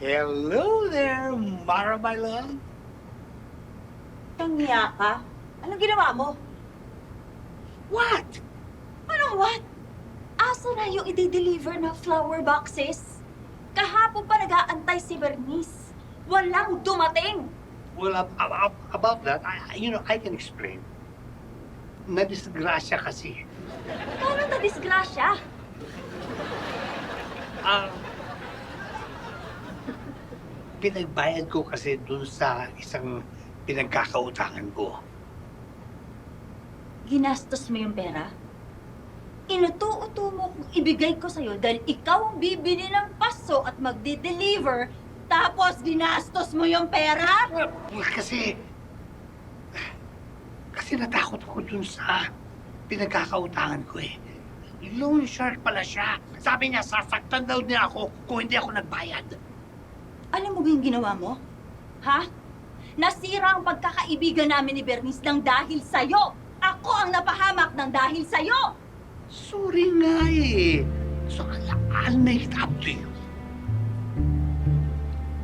Hello there, Mara, my love. Tangya ka? Anong ginawa mo? What? Anong what? Asa na yung i-deliver na flower boxes? Kahapon pa nag-aantay si Bernice. Walang dumating. Well, about that, I can explain. Nadisgrasya kasi. Paano na disgrasya? Pinagbayad ko kasi dun sa isang pinagkakautangan ko. Ginastos mo yung pera? Inuto-uto mo kung ibigay ko sa'yo dahil ikaw ang bibili ng paso at magde-deliver, tapos ginastos mo yung pera? Well, kasi natakot ako dun sa pinagkakautangan ko eh. Loan shark pala siya. Sabi niya, sasaktan daw niya ako kung hindi ako nagbayad. Alam mo ba yung ginawa mo? Ha? Nasira ang pagkakaibigan namin ni Bernice ng dahil sa'yo! Ako ang napahamak ng dahil sa'yo! Sorry nga eh. So, I'll make it up to you.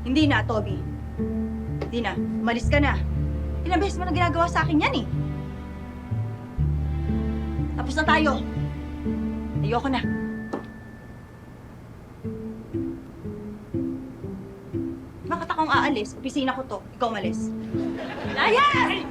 Hindi na, Toby. Hindi na. Umalis ka na. Ilang beses mo na ginagawa sa akin yan eh. Tapos na tayo. Ayoko na. Bakit akong aalis? Opisina ko to. Ikaw umalis. Layas!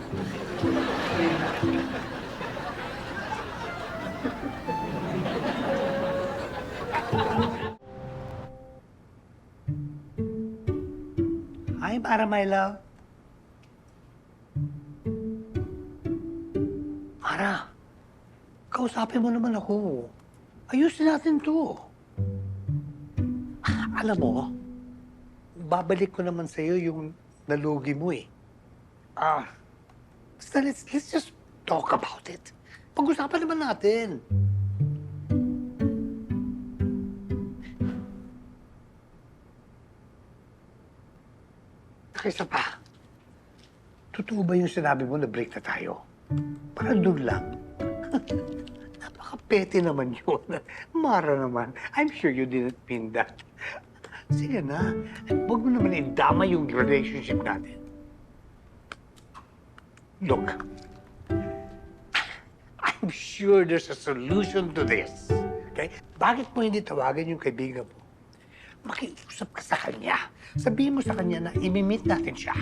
Hi, Mara, my love. Mara, kausapin mo naman ako. Ayusin natin to. Alam mo, babalik ko naman sa'yo yung nalugi mo eh. Basta let's just talk about it. Pag-usapan naman natin. Isa pa, totoo ba yung sinabi mo na break na tayo? Parang doon lang. Napaka-petty naman yun. Mara naman. I'm sure you didn't mean that. Sige na. Huwag mo naman indama yung relationship natin. Look, I'm sure there's a solution to this. Okay? Bakit mo hindi tawagan yung kaibigan mo? Makiusap ka sa kanya. Sabihin mo sa kanya na imi-meet natin siya.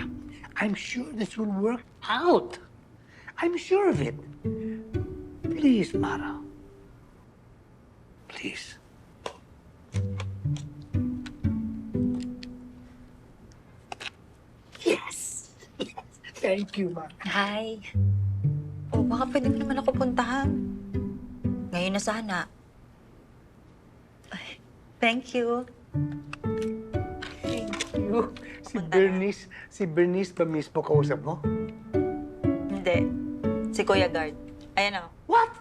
I'm sure this will work out. I'm sure of it. Please, Mara. Please. Yes! Yes! Thank you, Mara. Hi. O, baka pwede mo naman ako puntahan. Ngayon na sana. Ay, thank you. You, Punta na. si Bernice ba mismo kausap mo? Hindi. Si Kuya Guard. Ayan o. What?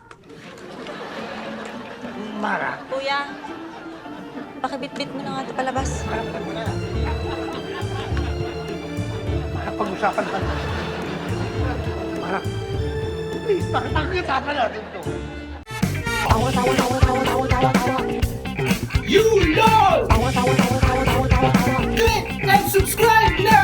Mara, Kuya, pakibitbit mo na nga ito palabas. Mara, pag-usapan pa natin. Mara, please, pag-usapan natin ito. You know! Click and subscribe now!